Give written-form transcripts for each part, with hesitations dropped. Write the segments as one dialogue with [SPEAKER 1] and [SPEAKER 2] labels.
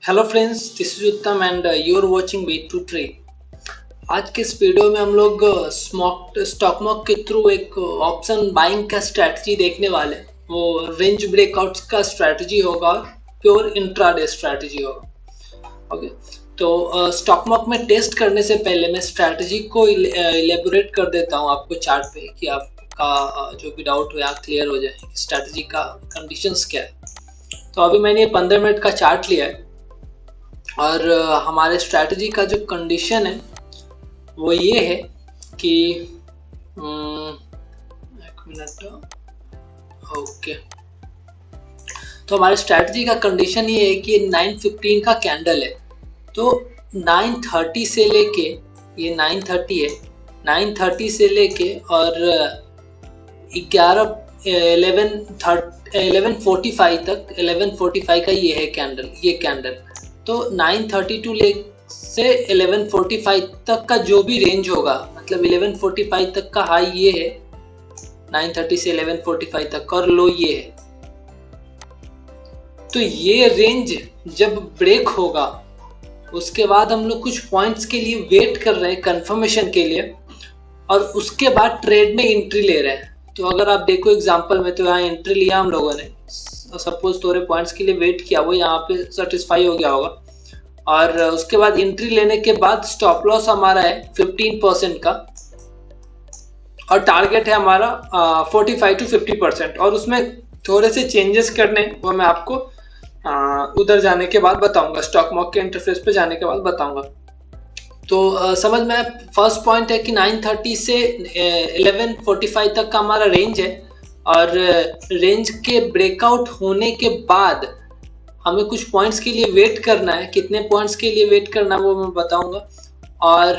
[SPEAKER 1] Hello friends, this is Uttam and you are watching wait to trade. आज के इस video में हम लोग स्टॉक मॉक के थ्रू एक ऑप्शन बाइंग का स्ट्रैटेजी देखने वाले हैं। वो रेंज ब्रेकआउट्स का स्ट्रैटेजी होगा और प्योर इंट्राडे स्ट्रैटेजी होगा। ओके, तो स्टॉक मॉक में टेस्ट करने से पहले मैं स्ट्रैटेजी को इलेबोरेट कर देता हूँ आपको चार्ट पे कि आपका जो भी डाउट हो यहाँ क्लियर हो जाए स्ट्रैटेजी का कंडीशंस क्या है। तो अभी मैंने 15 मिनट का चार्ट लिया है और हमारे स्ट्रैटेजी का जो कंडीशन है वो ये है कि एक मिनट। ओके, तो हमारे स्ट्रैटेजी का कंडीशन ये है कि 9:15 का कैंडल है, तो 9:30 से लेके, ये 9:30 है, 9:30 से लेके और 11:45 तक, 11:45 का ये है कैंडल, ये कैंडल। तो 9:32 से 11:45 तक का जो भी रेंज होगा, मतलब 11:45 तक का हाई ये है, 9:30 से 11:45 तक का, और लो ये है। तो ये रेंज जब ब्रेक होगा उसके बाद हम लोग कुछ पॉइंट्स के लिए वेट कर रहे हैं कंफर्मेशन के लिए, और उसके बाद ट्रेड में एंट्री ले रहे हैं। तो अगर आप देखो एग्जांपल में, तो यहाँ एंट्री लिया हम लोगों ने, सपोज थोड़े पॉइंट्स के लिए वेट किया, वो यहाँ पे सेटिस्फाई हो गया होगा, और उसके बाद एंट्री लेने के बाद स्टॉप लॉस हमारा है 15% का, और टारगेट है हमारा 45 to 50%, और उसमें थोड़े से चेंजेस करने, वो मैं आपको उधर जाने के बाद बताऊंगा, स्टॉक मॉक के इंटरफेस पे जाने के बाद बताऊंगा। तो समझ में, फर्स्ट पॉइंट है कि 9:30 से 11:45 तक का हमारा रेंज है, और रेंज के ब्रेकआउट होने के बाद हमें कुछ पॉइंट्स के लिए वेट करना है। कितने पॉइंट्स के लिए वेट करना है वो मैं बताऊंगा, और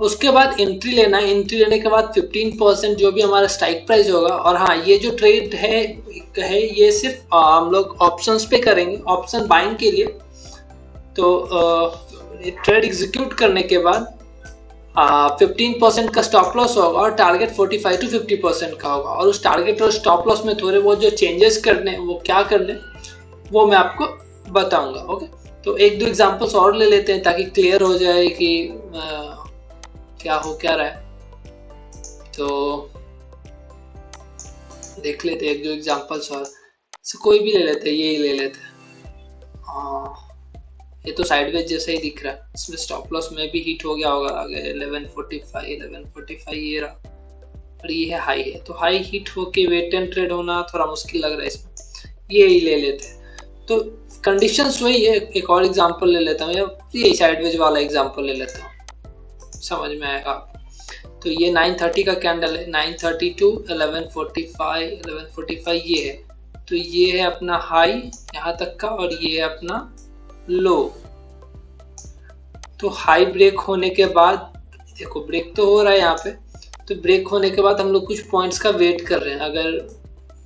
[SPEAKER 1] उसके बाद एंट्री लेना है। एंट्री लेने के बाद 15% जो भी हमारा स्ट्राइक प्राइस होगा। और हाँ, ये जो ट्रेड है ये सिर्फ हम लोग ऑप्शंस पे करेंगे, ऑप्शन बाइंग के लिए। तो ट्रेड एग्जीक्यूट करने के बाद 15% का स्टॉप लॉस होगा, और टारगेट 45 to 50% का होगा। और उस टारगेट और स्टॉप लॉस में थोड़े बहुत जो चेंजेस करने, वो क्या करने, वो मैं आपको बताऊंगा। ओके, तो एक दो एग्जांपल्स और ले लेते हैं ताकि क्लियर हो जाए कि क्या हो क्या रहा है। तो देख लेते हैं एक दो एग्जांपल्स और, कोई भी ले लेते हैं, ये ही ले लेते हैं। ये तो साइडवेज जैसा ही दिख रहा है, इसमें स्टॉप लॉस में भी हिट हो गया होगा आगे 11:45 ये रहा, और ये है हाई है। तो हाई हिट होके वेट एंड ट्रेड होना थोड़ा मुश्किल लग रहा है इसमें, ये ही ले लेते हैं। तो कंडीशंस वही है। एक और एग्जांपल ले लेता हूँ, या ये साइडवेज वाला एग्जांपल ले लेता हूँ, समझ में आएगा आपको। तो ये 9:30 का कैंडल है, 9:30 to 11:45 ये है। तो ये है अपना हाई यहाँ तक का, और ये है अपना लो। तो हाई ब्रेक होने के बाद, देखो ब्रेक तो हो रहा है यहाँ पे, तो ब्रेक होने के बाद हम लोग कुछ पॉइंट्स का वेट कर रहे हैं। अगर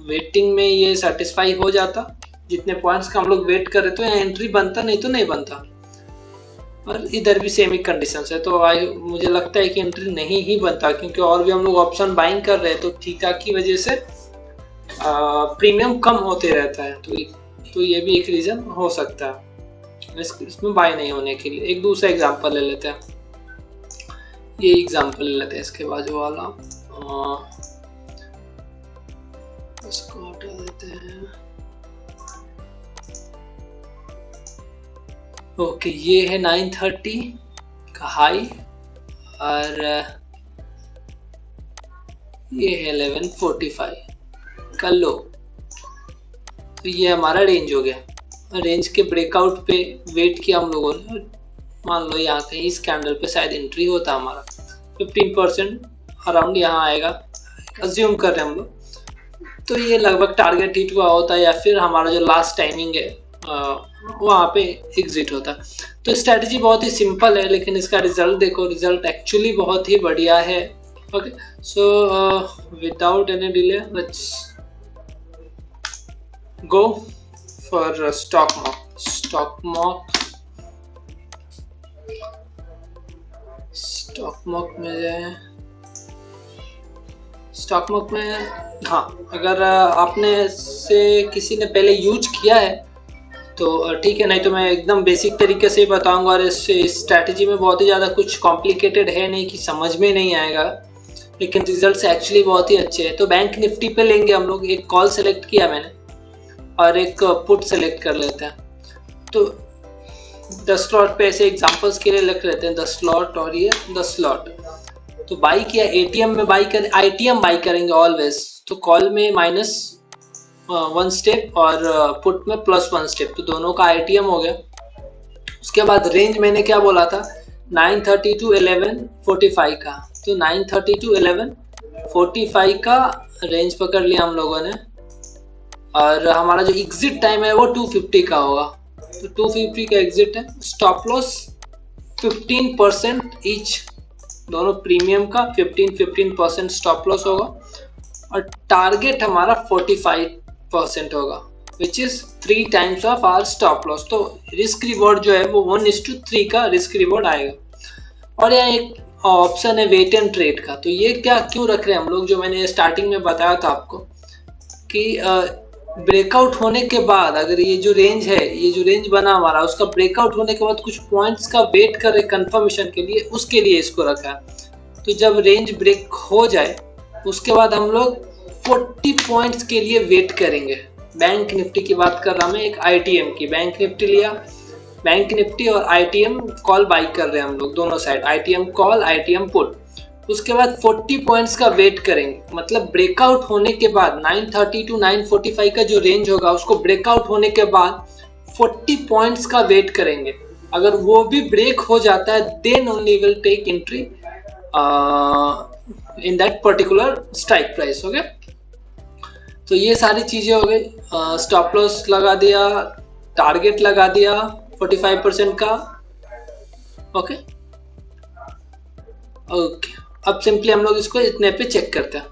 [SPEAKER 1] वेटिंग में ये सेटिस्फाई हो जाता, जितने पॉइंट्स का हम लोग वेट कर रहे, तो यहाँ एंट्री बनता, नहीं तो नहीं बनता। और इधर भी सेम ही कंडीशन है, तो मुझे लगता है कि एंट्री नहीं ही बनता, क्योंकि और भी हम लोग ऑप्शन बाइंग कर रहे हैं, तो थीटा की वजह से प्रीमियम कम होते रहता है। तो ये भी एक रीजन हो सकता है इसमें बाय नहीं होने के लिए। एक दूसरा एग्जांपल ले लेते हैं, ये एग्जांपल ले लेते हैं, इसके बाजू वाला इसको हटा देते हैं। ओके, ये है 9:30 का हाई, और ये है 11:45 का लो। तो ये हमारा रेंज हो गया। रेंज के ब्रेकआउट पे वेट किया हम लोगों ने, मान लो यहाँ कहीं इस कैंडल पे शायद एंट्री होता हमारा, 15% अराउंड यहाँ आएगा, अज्यूम कर रहे हैं हम लोग। तो ये लगभग टारगेट हिट हुआ होता है, या फिर हमारा जो लास्ट टाइमिंग है वहाँ पे एग्जिट होता है। तो स्ट्रैटेजी बहुत ही सिंपल है, लेकिन इसका रिजल्ट देखो, रिजल्ट एक्चुअली बहुत ही बढ़िया है। Okay, so without any delay let's go for stock mock में जाए। स्टॉक मॉक में, हाँ, अगर आपने से किसी ने पहले यूज किया है तो ठीक है, नहीं तो मैं एकदम बेसिक तरीके से ही बताऊंगा, और इस स्ट्रैटेजी में बहुत ही ज़्यादा कुछ कॉम्प्लिकेटेड है नहीं कि समझ में नहीं आएगा, लेकिन रिजल्ट्स एक्चुअली बहुत ही अच्छे हैं। तो बैंक निफ्टी पे लेंगे हम लोग, एक कॉल सेलेक्ट किया मैंने और एक पुट सेलेक्ट कर लेते हैं। तो 10 स्लॉट पे ऐसे एग्जांपल्स के लिए लिख लेते हैं 10 स्लॉट और ये 10 स्लॉट। तो बाई किया, एटीएम में बाई कर, आईटीएम बाई करेंगे ऑलवेज। तो कॉल में -1 स्टेप और पुट में +1 स्टेप, तो दोनों का आईटीएम हो गया। उसके बाद रेंज मैंने क्या बोला था, 9:30 to 11:45 का। तो 9:30 to 11:45 का रेंज पकड़ लिया हम लोगों ने, और हमारा जो एग्जिट टाइम है वो 250 का होगा। तो 250 का एग्जिट है। स्टॉप लॉस 15% ईच, दोनों प्रीमियम का 15% स्टॉप लॉस होगा, और टारगेट हमारा 45% होगा, which is 3 times of our stop loss. तो रिस्क रिवॉर्ड जो है वो 1:3 का रिस्क रिवॉर्ड आएगा। और यहाँ एक ऑप्शन है वेट एंड ट्रेड का। तो ये क्या क्यों रख रहे हैं हम लोग, जो मैंने स्टार्टिंग में बताया था आपको कि ब्रेकआउट होने के बाद, अगर ये जो रेंज है, ये जो रेंज बना हमारा, उसका ब्रेकआउट होने के बाद कुछ पॉइंट्स का वेट कर रहे कंफर्मेशन के लिए, उसके लिए इसको रखा है। तो जब रेंज ब्रेक हो जाए उसके बाद हम लोग 40 पॉइंट्स के लिए वेट करेंगे। बैंक निफ्टी की बात कर रहा मैं, एक आईटीएम की। बैंक निफ्टी लिया, बैंक निफ्टी और आईटीएम कॉल बाई कर रहे हैं हम लोग दोनों side, ITM call ITM put. उसके बाद 40 पॉइंट्स का वेट करेंगे, मतलब ब्रेकआउट होने के बाद 9:30 to 9:45 का जो रेंज होगा, उसको ब्रेकआउट होने के बाद 40 पॉइंट्स का वेट करेंगे। अगर वो भी ब्रेक हो जाता है, then only will take entry in that particular strike price. Okay, तो ये सारी चीजें हो गई। स्टॉप लॉस लगा दिया, टारगेट लगा दिया 45% का। ओके, अब सिंपली हम लोग इसको इतने पे चेक करते हैं।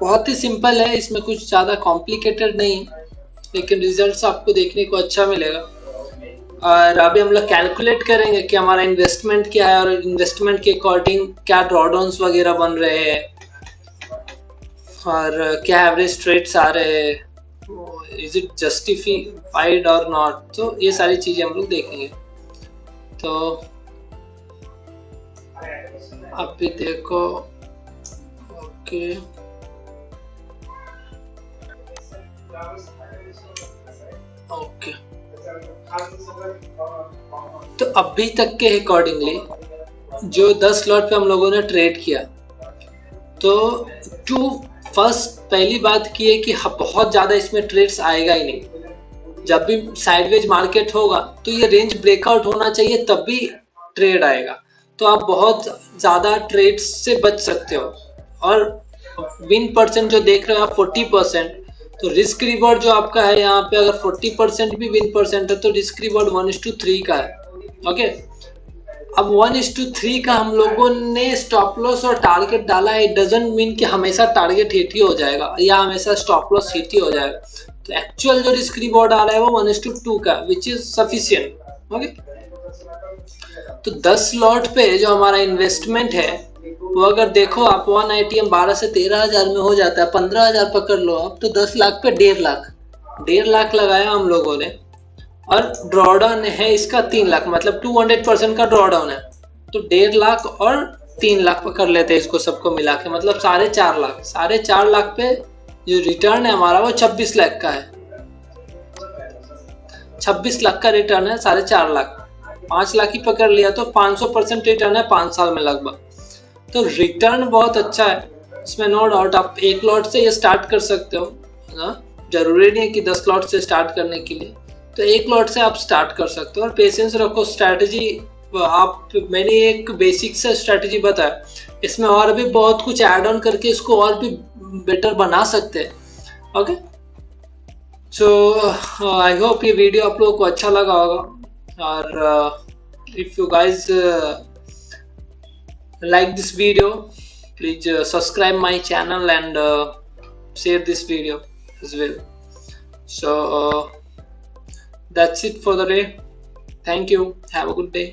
[SPEAKER 1] बहुत ही सिंपल है, इसमें कुछ ज़्यादा कॉम्प्लिकेटेड नहीं है, लेकिन रिजल्ट्स आपको देखने को अच्छा मिलेगा। और अभी हम लोग कैलकुलेट करेंगे कि हमारा इन्वेस्टमेंट क्या है, और इन्वेस्टमेंट के अकॉर्डिंग क्या ड्रॉडाउन्स वगैरह बन रहे हैं, और क्या एवरेज ट्रेड्स आ रहे हैं, इज इट जस्टिफाइड और नॉट। तो ये सारी चीज़ें हम लोग देखेंगे। तो अभी देखो, ओके, ओके, तो अभी तक के अकॉर्डिंगली जो 10 स्लॉट पे हम लोगों ने ट्रेड किया, तो पहली बात की है कि बहुत ज़्यादा इसमें ट्रेड्स आएगा ही नहीं। जब भी साइडवेज मार्केट होगा तो ये रेंज ब्रेकआउट होना चाहिए, तब भी ट्रेड आएगा। तो आप बहुत ज़्यादा ट्रेड्स से बच सकते हो। और विन परसेंट जो देख रहे हो आप 40%, तो रिस्क रिवॉर्ड जो आपका है यहाँ पे, अगर 40% भी विन परसेंट है तो रिस्क रिवॉर्ड 1:3 का है। ओके, अब 1:3 का हम लोगों ने स्टॉप लॉस और टारगेट डाला है। इट डजंट मीन कि हमेशा टारगेट हिट ही हो जाएगा या हमेशा स्टॉप लॉस हिट ही हो जाएगा। तो एक्चुअल जो रिस्क रिवॉर्ड आ रहा है वो 1:2 का, विच इज सफिशियंट। ओके, तो 10 स्लॉट पे जो हमारा इन्वेस्टमेंट है वो अगर देखो आप, 1 आईटीएम 12 से 13,000 में हो जाता है। 15,000 पकड़ लो आप, तो 10 लाख पे 1.5 लाख लगाया हम लोगों ने, और ड्रॉडाउन है इसका 3 लाख, मतलब 200% का ड्रॉडाउन है। तो 1.5 लाख और 3 लाख पकड़ लेते हैं इसको सबको मिला के, मतलब 4.5 लाख। 4.5 लाख पे जो रिटर्न है हमारा वो 26 लाख का है। 26 लाख का रिटर्न है 4.5 लाख। 5 लाख ही पकड़ लिया तो 500% रिटर्न है 5 साल में लगभग। तो रिटर्न बहुत अच्छा है इसमें, नो डाउट। आप 1 लॉट से ये स्टार्ट कर सकते हो ना, जरूरी नहीं है कि 10 लॉट से स्टार्ट करने के लिए। तो 1 लॉट से आप स्टार्ट कर सकते हो, और पेशेंस रखो। स्ट्रैटेजी आप, मैंने एक बेसिक से स्ट्रैटेजी बताया, इसमें और भी बहुत कुछ ऐड ऑन करके इसको और भी बेटर बना सकते हैं। ओके, सो आई होप ये वीडियो आप लोगों को अच्छा लगा होगा। और if you guys like this video, please subscribe my channel and share this video as well. So that's it for the day. Thank you. Have a good day.